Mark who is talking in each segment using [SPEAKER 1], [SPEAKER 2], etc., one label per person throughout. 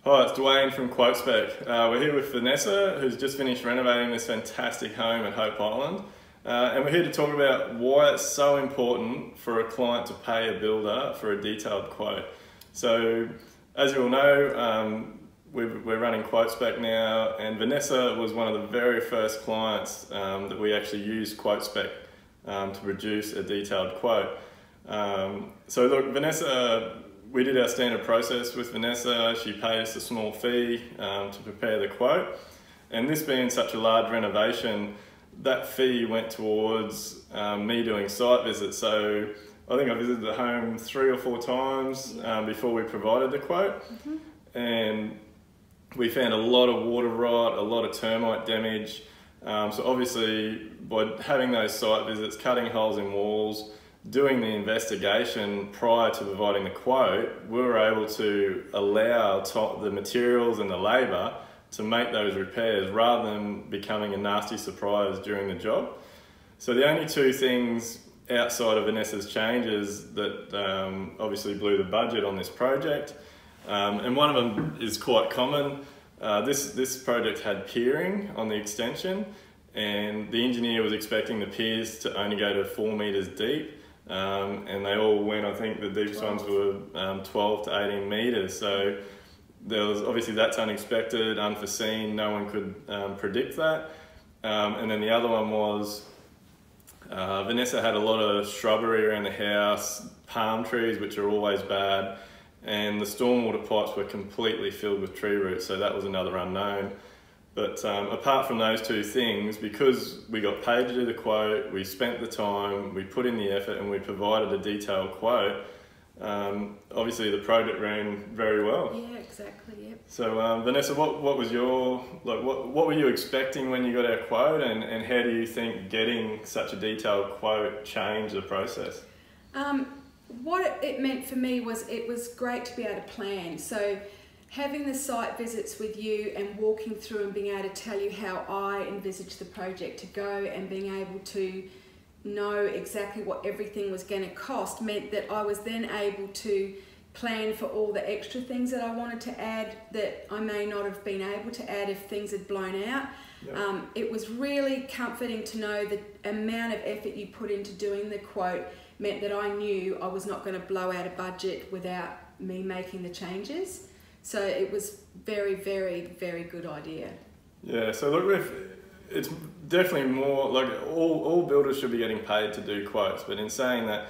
[SPEAKER 1] Hi, it's Duayne from QuoteSpec. We're here with Vanessa, who's just finished renovating this fantastic home at Hope Island. And we're here to talk about why it's so important for a client to pay a builder for a detailed quote. So, as you all know, we're running QuoteSpec now, and Vanessa was one of the very first clients that we actually used QuoteSpec to produce a detailed quote. So look, Vanessa, we did our standard process with Vanessa. She paid us a small fee to prepare the quote, and this being such a large renovation, that fee went towards me doing site visits. So I think I visited the home 3 or 4 times before we provided the quote, and we found a lot of water rot, a lot of termite damage. So obviously by having those site visits, cutting holes in walls, doing the investigation prior to providing the quote, we were able to allow the materials and the labour to make those repairs rather than becoming a nasty surprise during the job. So the only 2 things outside of Vanessa's changes that obviously blew the budget on this project, and one of them is quite common. This project had piering on the extension, and the engineer was expecting the piers to only go to 4 metres deep. And they all went, I think the deepest ones were 12 to 18 metres. So there was, obviously that's unexpected, unforeseen, no one could predict that. And then the other one was, Vanessa had a lot of shrubbery around the house, palm trees, which are always bad, and the stormwater pipes were completely filled with tree roots, so that was another unknown. But apart from those 2 things, because we got paid to do the quote, we spent the time, we put in the effort, and we provided a detailed quote, obviously the project ran very well.
[SPEAKER 2] Yeah, exactly, yep.
[SPEAKER 1] So Vanessa, what was your, what were you expecting when you got our quote, and how do you think getting such a detailed quote changed the process?
[SPEAKER 2] What it meant for me was it was great to be able to plan. So having the site visits with you and walking through and being able to tell you how I envisaged the project to go and being able to know exactly what everything was going to cost meant that I was then able to plan for all the extra things that I wanted to add that I may not have been able to add if things had blown out. Yep. It was really comforting to know the amount of effort you put into doing the quote meant that I knew I was not going to blow out a budget without me making the changes. So it was very, very, very good idea.
[SPEAKER 1] Yeah, so look, it's definitely more, like all builders should be getting paid to do quotes, but in saying that,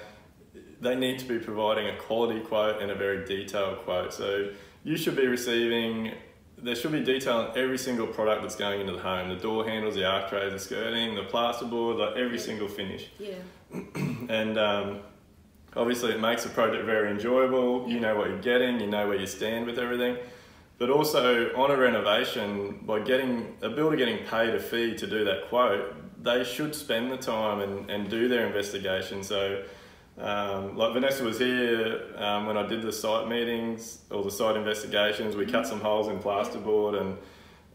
[SPEAKER 1] they need to be providing a quality quote and a very detailed quote. So you should be receiving, there should be detail on every single product that's going into the home, the door handles, the architraves, the skirting, the plasterboard, like every single finish. Yeah. And obviously it makes the project very enjoyable. You know what you're getting, you know where you stand with everything. But also on a renovation, by a builder getting paid a fee to do that quote, they should spend the time and do their investigation. So like Vanessa was here when I did the site meetings or the site investigations, we cut some holes in plasterboard,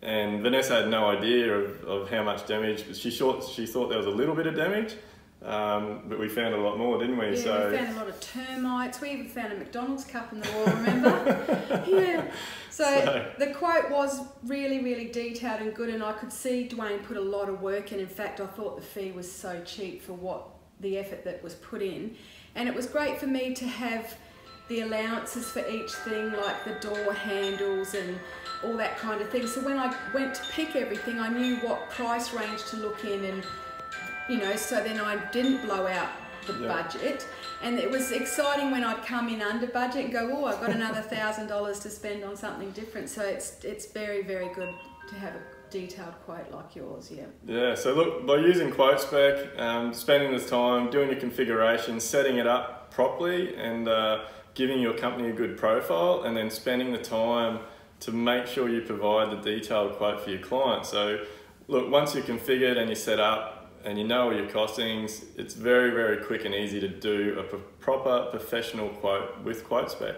[SPEAKER 1] and Vanessa had no idea of how much damage, but she thought there was a little bit of damage. But we found a lot more, didn't we?
[SPEAKER 2] Yeah,
[SPEAKER 1] so
[SPEAKER 2] we found a lot of termites. We even found a McDonald's cup in the wall, remember? Yeah. So the quote was really, really detailed and good, and I could see Duayne put a lot of work in. In fact, I thought the fee was so cheap for the effort that was put in. And it was great for me to have the allowances for each thing, like the door handles and all that kind of thing. So when I went to pick everything, I knew what price range to look in, and you know, so then I didn't blow out the budget. And it was exciting when I'd come in under budget and go, oh, I've got another $1,000 to spend on something different. So it's very, very good to have a detailed quote like yours, yeah.
[SPEAKER 1] Yeah, so look, by using QuoteSpec, spending this time, doing your configuration, setting it up properly, and giving your company a good profile, and then spending the time to make sure you provide the detailed quote for your client. So look, once you're configured and you're set up, and you know all your costings, it's very, very quick and easy to do a proper professional quote with QuoteSpec.